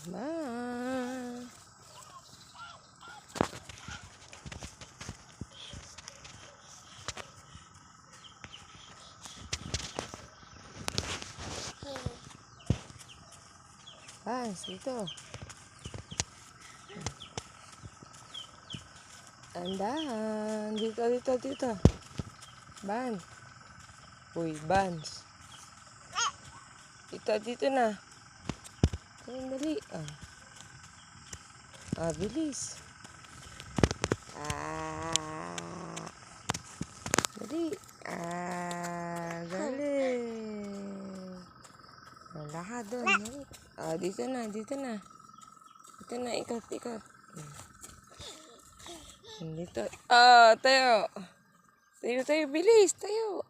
Bye. Bans, dito. Andahan. Dito. Bans. Uy, Bans. Dito na. Dali. Bilis. Dali. Galing. Lahat doon. Dito na. Dito na, ikot. Dito. Tayo. Tayo, bilis. Tayo.